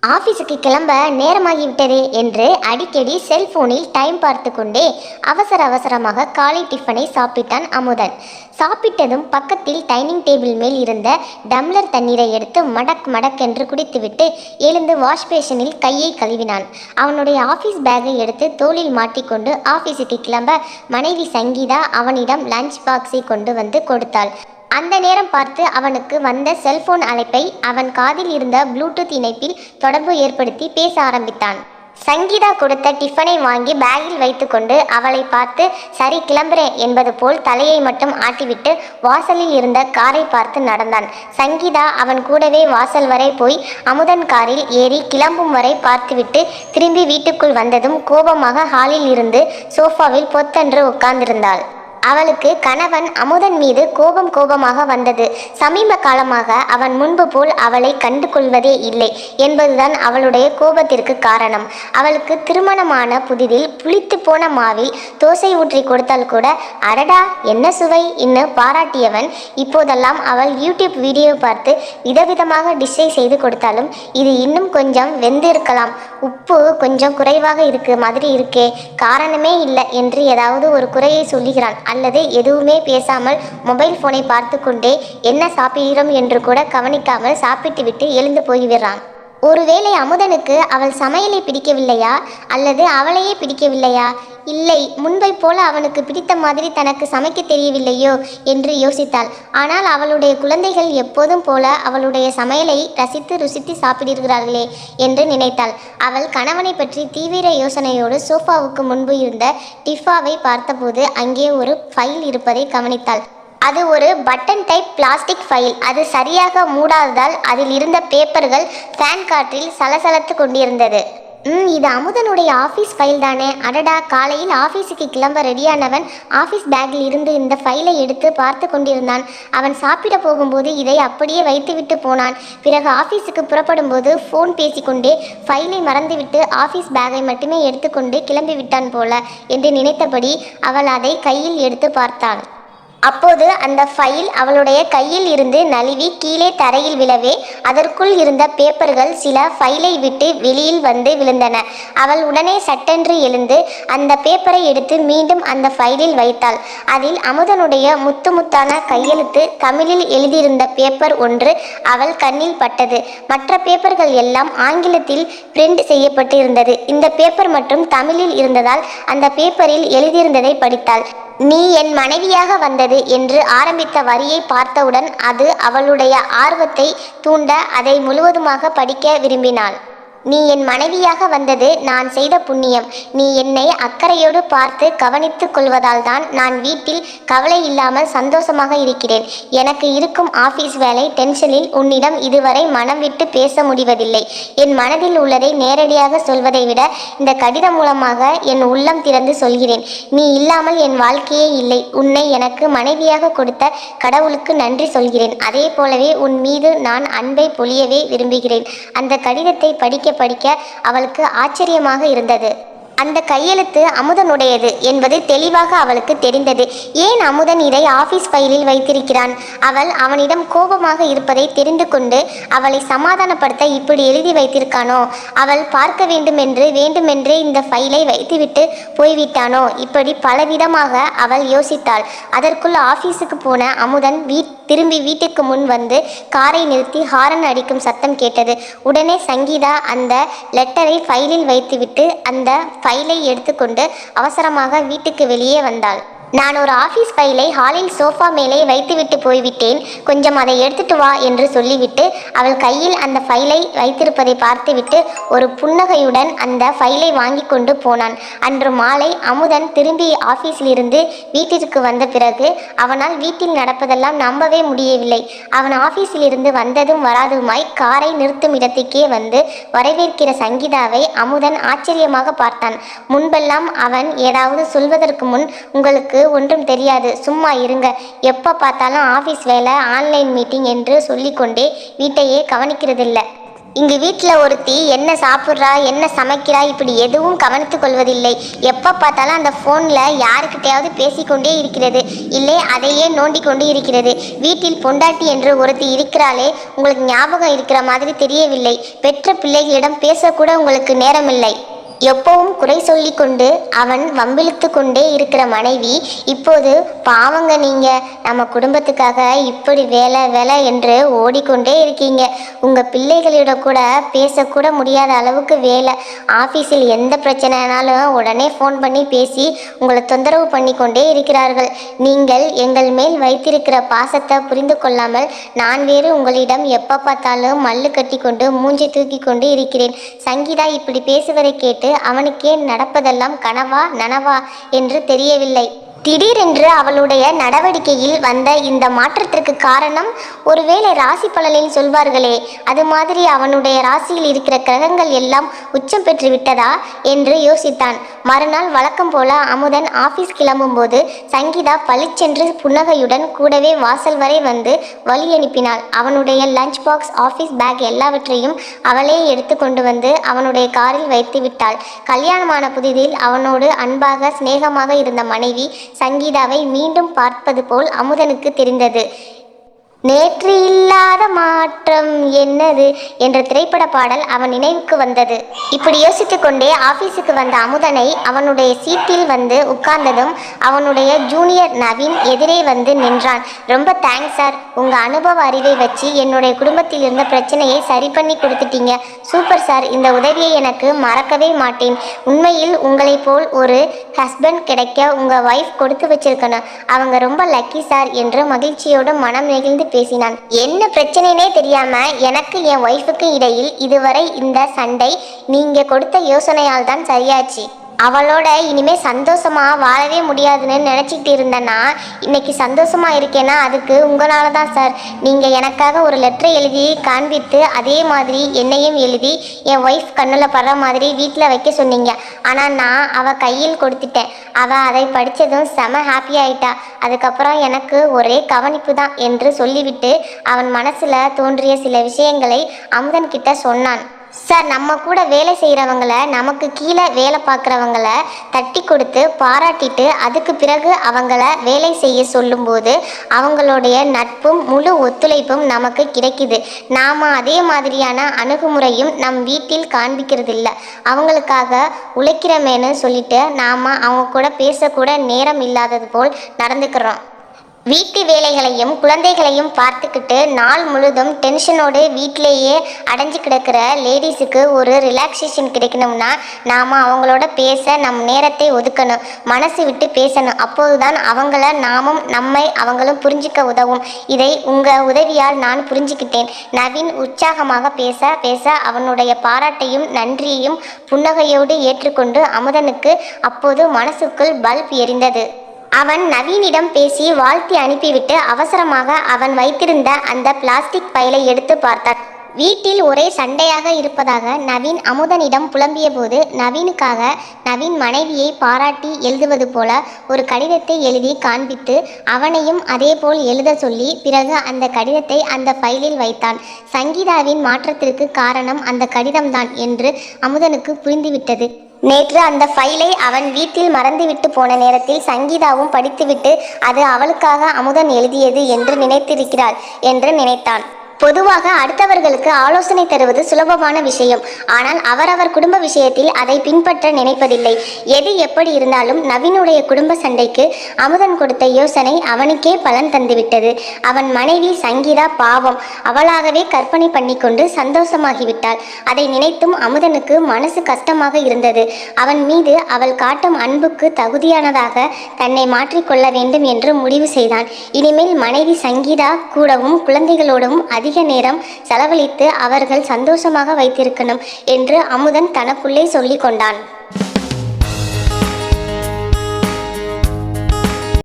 ஆபீஸுக்கு கிளம்ப நேரமாகிவிட்டதே என்று அடிக்கடி செல்போனில் டைம் பார்த்து கொண்டே அவசரமாக காலை டிஃபனை சாப்பிட்டான் அமுதன். சாப்பிட்டதும் பக்கத்தில் டைனிங் டேபிள் மேல் இருந்த டம்ளர் தண்ணீரை எடுத்து மடக் மடக் என்று குடித்துவிட்டு எழுந்து வாஷ் பேஷனில் கையை கழுவினான். அவனுடைய ஆபீஸ் பேக்கை எடுத்து தோளில் மாட்டிக்கொண்டு ஆபீஸுக்கு கிளம்ப மனைவி சங்கீதா அவனிடம் லஞ்ச் பாக்ஸை கொண்டு வந்து கொடுத்தாள். அந்த நேரம் பார்த்து அவனுக்கு வந்த செல்போன் அழைப்பை அவன் காதில் இருந்த ப்ளூடூத் இணைப்பில் தொடர்பு ஏற்படுத்தி பேச ஆரம்பித்தான். சங்கீதா கொடுத்த டிஃபனை வாங்கி பேக்கில் வைத்துக்கொண்டு அவளை பார்த்து சரி கிளம்புறேன் என்பது போல் தலையை மட்டும் ஆட்டிவிட்டு வாசலில் இருந்த காரை பார்த்து நடந்தான். சங்கீதா அவன் கூடவே வாசல் வரை போய் அமுதன் காரில் ஏறி கிளம்பும் வரை பார்த்துவிட்டு திரும்பி வீட்டுக்குள் வந்ததும் கோபமாக ஹாலில் இருந்து சோஃபாவில் பொத்தென்று உட்கார்ந்திருந்தாள். அவளுக்கு கணவன் அமுதன் மீது கோபமாக வந்தது. சமீப காலமாக அவன் முன்பு போல் அவளை கண்டு கொள்வதே இல்லை என்பதுதான் அவளுடைய கோபத்திற்கு காரணம். அவளுக்கு திருமணமான புதிதில் புளித்து போன மாவில் தோசை ஊற்றி கொடுத்தால் கூட அடடா என்ன சுவை இன்னு பாராட்டியவன் இப்போதெல்லாம் அவள் யூடியூப் வீடியோ பார்த்து விதவிதமாக டிஷ்ஷை செய்து கொடுத்தாலும் இது இன்னும் கொஞ்சம் வெந்திருக்கலாம், உப்பு கொஞ்சம் குறைவாக இருக்கு மாதிரி இருக்கே, காரணமே இல்லை என்று ஏதாவது ஒரு குறையை சொல்லுகிறான். அல்லது எதுவுமே பேசாமல் மொபைல் போனை பார்த்து கொண்டே என்ன சாப்பிடுகிறோம் என்று கூட கவனிக்காமல் சாப்பிட்டுவிட்டு எழுந்து போய்விடுறான். ஒருவேளை அமுதனுக்கு அவள் சமையலை பிடிக்கவில்லையா அல்லது அவளையே பிடிக்கவில்லையா? இல்லை, முன்பை போல அவனுக்கு பிடித்த மாதிரி தனக்கு சமைக்க தெரியவில்லையோ என்று யோசித்தாள். ஆனால் அவளுடைய குழந்தைகள் எப்போதும் போல அவளுடைய சமையலை ருசித்து சாப்பிடுகிறார்களே என்று நினைத்தாள். அவள் கணவனை பற்றி தீவிர யோசனையோடு சோஃபாவுக்கு முன்பு இருந்த டிஃபாவை பார்த்தபோது அங்கே ஒரு ஃபைல் இருப்பதை கவனித்தாள். அது ஒரு பட்டன் டைப் பிளாஸ்டிக் ஃபைல். அது சரியாக மூடாததால் அதில் இருந்த பேப்பர்கள் ஃபேன் காற்றில் சலசலத்து கொண்டிருந்தது. இது அமுதனுடைய ஆஃபீஸ் ஃபைல் தானே. அடடா, காலையில் ஆஃபீஸுக்கு கிளம்ப ரெடியானவன் ஆஃபீஸ் பேக்கில் இருந்து இந்த ஃபைலை எடுத்து பார்த்து கொண்டிருந்தான். அவன் சாப்பிட போகும்போது இதை அப்படியே வைத்துவிட்டு போனான். பிறகு ஆஃபீஸுக்கு புறப்படும் போது ஃபோன் பேசிக்கொண்டே ஃபைலை மறந்துவிட்டு ஆஃபீஸ் பேக்கை மட்டுமே எடுத்துக்கொண்டு கிளம்பிவிட்டான் போல என்று நினைத்தபடி அவள் அதை கையில் எடுத்து பார்த்தாள். அப்போது அந்த ஃபைல் அவளுடைய கையில் இருந்து நழுவி கீழே தரையில் விழவே அதற்குள் இருந்த பேப்பர்கள் சில ஃபைலை விட்டு வெளியில் வந்து விழுந்தன. அவள் உடனே சட்டென்று எழுந்து அந்த பேப்பரை எடுத்து மீண்டும் அந்த ஃபைலில் வைத்தாள். அதில் அமுதனுடைய முத்தான கையெழுத்து தமிழில் எழுதியிருந்த பேப்பர் ஒன்று அவள் கண்ணில் பட்டது. மற்ற பேப்பர்கள் எல்லாம் ஆங்கிலத்தில் பிரிண்ட் செய்யப்பட்டு இருந்தது. இந்த பேப்பர் மட்டும் தமிழில் இருந்ததால் அந்த பேப்பரில் எழுதியிருந்ததை படித்தாள். நீ என் மனைவியாக வந்தது என்று ஆரம்பித்த வரியை பார்த்தவுடன் அது அவளுடைய ஆர்வத்தை தூண்ட அதை முழுவதுமாக படிக்க விரும்பினாள். நீ என் மனைவியாக வந்தது நான் செய்த புண்ணியம். நீ என்னை அக்கறையோடு பார்த்து கவனித்து கொள்வதால் தான் நான் வீட்டில் கவலை இல்லாமல் சந்தோஷமாக இருக்கிறேன். எனக்கு இருக்கும் ஆஃபீஸ் வேலை டென்ஷனில் உன்னிடம் இதுவரை மனம் விட்டு பேச முடிவதில்லை. என் மனதில் உள்ளதை நேரடியாக சொல்வதை விட இந்த கடிதம் மூலமாக என் உள்ளம் திறந்து சொல்கிறேன். நீ இல்லாமல் என் வாழ்க்கையே இல்லை. உன்னை எனக்கு மனைவியாக கொடுத்த கடவுளுக்கு நன்றி சொல்கிறேன். அதே போலவே உன் மீது நான் அன்பை பொழியவே விரும்புகிறேன். அந்த கடிதத்தை படிக்க அவளுக்கு ஆச்சரியமாக இருந்தது. அந்த கையெழுத்து அமுதனுடையது என்பது தெளிவாக அவளுக்கு தெரிந்தது. ஏன் அமுதன் இதை ஆபீஸ் ஃபைலில் வைத்திருக்கிறான்? அவள் அவனிடம் கோபமாக இருப்பதை தெரிந்து கொண்டு அவளை சமாதானப்படுத்த இப்படி எழுதி வைத்திருக்கானோ? அவள் பார்க்க வேண்டுமென்றே இந்த ஃபைலை வைத்துவிட்டு போய்விட்டானோ? இப்படி பலவிதமாக அவள் யோசித்தாள். அதற்குள் ஆபீஸுக்கு போன அமுதன் திரும்பி வீட்டுக்கு முன் வந்து காரை நிறுத்தி ஹாரன் அடிக்கும் சத்தம் கேட்டது. உடனே சங்கீதா அந்த லெட்டரை ஃபைலில் வைத்துவிட்டு அந்த ஃபைலை எடுத்துக்கொண்டு அவசரமாக வீட்டுக்கு வெளியே வந்தாள். நான் ஒரு ஆஃபீஸ் ஃபைலை ஹாலில் சோஃபா மேலே வைத்துவிட்டு போய்விட்டேன், கொஞ்சம் அதை எடுத்துட்டு வா என்று சொல்லிவிட்டு அவள் கையில் அந்த ஃபைலை வைத்திருப்பதை பார்த்துவிட்டு ஒரு புன்னகையுடன் அந்த ஃபைலை வாங்கி கொண்டு போனான். அன்று மாலை அமுதன் திரும்பி ஆஃபீஸிலிருந்து வீட்டிற்கு வந்த பிறகு அவனால் வீட்டில் நடப்பதெல்லாம் நம்பவே முடியவில்லை. அவன் ஆஃபீஸிலிருந்து வந்ததும் வராதுமாய் காரை நிறுத்தும் இடத்துக்கே வந்து வரவேற்கிற சங்கீதாவை அமுதன் ஆச்சரியமாக பார்த்தான். முன்பெல்லாம் அவன் ஏதாவது சொல்வதற்கு முன் உங்களுக்கு ஒன்றும் தெரியாது, சும்மா இருங்க, எப்போ பார்த்தாலும் ஆஃபீஸ் வேலை, ஆன்லைன் மீட்டிங் என்று சொல்லிக்கொண்டே வீட்டையே கவனிக்கிறதில்லை இங்கு வீட்டில் ஒருத்தி என்ன சாப்பிட்றா என்ன சமைக்கிறா இப்படி எதுவும் கவனித்து கொள்வதில்லை. எப்போ பார்த்தாலும் அந்த ஃபோனில் யாருக்கிட்டையாவது பேசிக்கொண்டே இருக்கிறது, இல்லை அதையே நோண்டி கொண்டு இருக்கிறது. வீட்டில் பொண்டாட்டி என்று ஒருத்தி இருக்கிறாளே, உங்களுக்கு ஞாபகம் இருக்கிற மாதிரி தெரியவில்லை. பெற்ற பிள்ளைகளிடம் பேசக்கூட உங்களுக்கு நேரமில்லை. எப்பவும் குறை சொல்லி கொண்டு அவன் வம்பிழுத்து கொண்டே இருக்கிற மனைவி இப்போது பாவங்க நீங்க நம்ம குடும்பத்துக்காக இப்படி வேலை வேலை என்று ஓடிக்கொண்டே இருக்கீங்க. உங்கள் பிள்ளைகளிட கூட பேசக்கூட முடியாத அளவுக்கு வேலை. ஆஃபீஸில் எந்த பிரச்சனைனாலும் உடனே ஃபோன் பண்ணி பேசி உங்களை தொந்தரவு பண்ணி கொண்டே இருக்கிறார்கள். நீங்கள் எங்கள் மேல் வைத்திருக்கிற பாசத்தை புரிந்து கொள்ளாமல் நான் வேறு உங்களிடம் எப்போ பார்த்தாலும் மல்லு கட்டி கொண்டு மூஞ்சை தூக்கி கொண்டு இருக்கிறேன். சங்கீதா இப்படி பேசுவதை கேட்டு அவனுக்கே நடப்பதெல்லாம் கனவா நனவா என்று தெரியவில்லை. திடீரென்று அவளுடைய நடவடிக்கையில் வந்த இந்த மாற்றத்திற்கு காரணம் ஒருவேளை ராசி பலனில் சொல்வார்களே, அது மாதிரி அவனுடைய ராசியில் இருக்கிற கிரகங்கள் எல்லாம் உச்சம் பெற்று விட்டதா என்று யோசித்தான். மறுநாள் வழக்கம் போல அமுதன் ஆபீஸ் கிளம்பும்போது சங்கீதா பளிச்சென்று புன்னகையுடன் கூடவே வாசல் வரை வந்து வழி அனுப்பினாள். அவனுடைய லஞ்ச் பாக்ஸ், ஆபீஸ் பேக் எல்லாவற்றையும் அவளே எடுத்து கொண்டு வந்து அவனுடைய காரில் வைத்து விட்டாள். கல்யாணமான புதிதில் அவனோடு அன்பாக சிநேகமாக இருந்த மனைவி சங்கீதாவை மீண்டும் பார்ப்பது போல் அமுதனுக்கு தெரிந்தது. நேற்று இல்லாத மாற்றம் என்னது என்ற திரைப்பட பாடல் அவன் நினைவுக்கு வந்தது. இப்படி யோசித்துக் கொண்டே ஆபீஸுக்கு வந்த அமுதனை அவனுடைய சீட்டில் வந்து உட்கார்ந்ததும் அவனுடைய ஜூனியர் நவீன் எதிரே வந்து நின்றான். ரொம்ப தேங்க்ஸ் சார், உங்க அனுபவ அறிவை வச்சு என்னுடைய குடும்பத்தில் இருந்த பிரச்சனையை சரி பண்ணி கொடுத்துட்டீங்க. சூப்பர் சார், இந்த உதவியை எனக்கு மறக்கவே மாட்டேன். உண்மையில் உங்களை போல் ஒரு ஹஸ்பண்ட் கிடைக்க உங்க வைஃப் கொடுத்து வச்சிருக்கணும். அவங்க ரொம்ப லக்கி சார் என்று மகிழ்ச்சியோடு மனம் நெகிழ்ந்து பேசினான். என்ன பிரச்சனைனே தெரியாம எனக்கு என் ஒய்ஃபுக்கு இடையில் இதுவரை இந்த சண்டை நீங்க கொடுத்த யோசனையால் தான் சரியாச்சு. அவளோட இனிமே சந்தோஷமா வாழவே முடியாதுன்னு நினச்சிக்கிட்டு இருந்தேன்னா இன்னைக்கு சந்தோஷமா இருக்கேன்னா அதுக்கு உங்களால தான் சார். நீங்கள் எனக்காக ஒரு லெட்டரை எழுதி காண்பித்து அதே மாதிரி என்னையும் எழுதி என் ஒய்ஃப் கண்ணில் படுற மாதிரி வீட்டில் வைக்க சொன்னீங்க. ஆனால் நான் அவள் கையில் கொடுத்துட்டேன். அவள் அதை படித்ததும் செம ஹாப்பி ஆயிட்டா. அதுக்கப்புறம் எனக்கு ஒரே கவனிப்பு தான் என்று சொல்லிவிட்டு அவன் மனசில் தோன்றிய சில விஷயங்களை அமுதன் கிட்ட சொன்னான். சார், நம்ம கூட வேலை செய்கிறவங்கள, நமக்கு கீழே வேலை பார்க்குறவங்கள தட்டி கொடுத்து பாராட்டிட்டு அதுக்கு பிறகு அவங்கள வேலை செய்ய சொல்லும்போது அவங்களுடைய நட்பும் முழு ஒத்துழைப்பும் நமக்கு கிடைக்குது. நாம் அதே மாதிரியான அணுகுமுறையும் நம் வீட்டில் காண்பிக்கிறது இல்லை. அவங்களுக்காக உழைக்கிறமேன்னு சொல்லிட்டு நாம் அவங்க கூட பேசக்கூட நேரம் இல்லாதது போல் நடந்துக்கிறோம். வீட்டு வேலைகளையும் குழந்தைகளையும் பார்த்துக்கிட்டு நாள் முழுதும் டென்ஷனோடு வீட்டிலேயே அடைஞ்சு கிடக்கிற லேடிஸுக்கு ஒரு ரிலாக்ஸேஷன் கிடைக்கணும்னா நாம் அவங்களோட பேச நம் நேரத்தை ஒதுக்கணும், மனசு விட்டு பேசணும். அப்போதுதான் அவங்கள நாமும் நம்மை அவங்களும் புரிஞ்சிக்க உதவும். இதை உங்கள் உதவியால் நான் புரிஞ்சுக்கிட்டேன். நவீன் உற்சாகமாக பேச பேச அவனுடைய பாராட்டையும் நன்றியையும் புன்னகையோடு ஏற்றுக்கொண்டு அமுதனுக்கு அப்போது மனசுக்குள் பல்ப் எரிந்தது. அவன் நவீனிடம் பேசி வாழ்த்தி அனுப்பிவிட்டு அவசரமாக அவன் வைத்திருந்த அந்த பிளாஸ்டிக் பைலை எடுத்து பார்த்தான். வீட்டில் ஒரே சண்டையாக இருப்பதாக நவீன் அமுதனிடம் புலம்பிய போது நவீன் மனைவியை பாராட்டி எழுதுவது போல ஒரு கடிதத்தை எழுதி காண்பித்து அவனையும் அதே போல் எழுத சொல்லி பிறகு அந்த கடிதத்தை அந்த ஃபைலில் வைத்தான். சங்கீதாவின் மாற்றத்திற்கு காரணம் அந்த கடிதம்தான் என்று அமுதனுக்கு புரிந்துவிட்டது. நேற்று அந்த ஃபைலை அவன் வீட்டில் மறந்துவிட்டு போன நேரத்தில் சங்கீதாவும் படித்துவிட்டு அது அவளுக்காக அமுதன் எழுதியது என்று நினைத்திருக்கிறாள் என்று நினைத்தான். பொதுவாக அடுத்தவர்களுக்கு ஆலோசனை தருவது சுலபமான விஷயம். ஆனால் அவரவர் குடும்ப விஷயத்தில் அதை பின்பற்ற நினைப்பதில்லை. எது எப்படி இருந்தாலும் நவீனுடைய குடும்ப சண்டைக்கு அமுதன் கொடுத்த யோசனை அவனுக்கே பலன் தந்துவிட்டது. அவன் மனைவி சங்கீதா பாவம், அவளாகவே கற்பனை பண்ணி கொண்டு சந்தோஷமாகிவிட்டாள். அதை நினைத்தும் அமுதனுக்கு மனசு கஷ்டமாக இருந்தது. அவன் மீது அவள் காட்டும் அன்புக்கு தகுதியானதாக தன்னை மாற்றிக்கொள்ள வேண்டும் என்று முடிவு செய்தான். இனிமேல் மனைவி சங்கீதா கூடவும் குழந்தைகளோடும் அதிக நேரம் செலவழித்து அவர்கள் சந்தோஷமாக வைத்திருக்கணும் என்று அமுதன் தனக்குள்ளே சொல்லிக் கொண்டான்.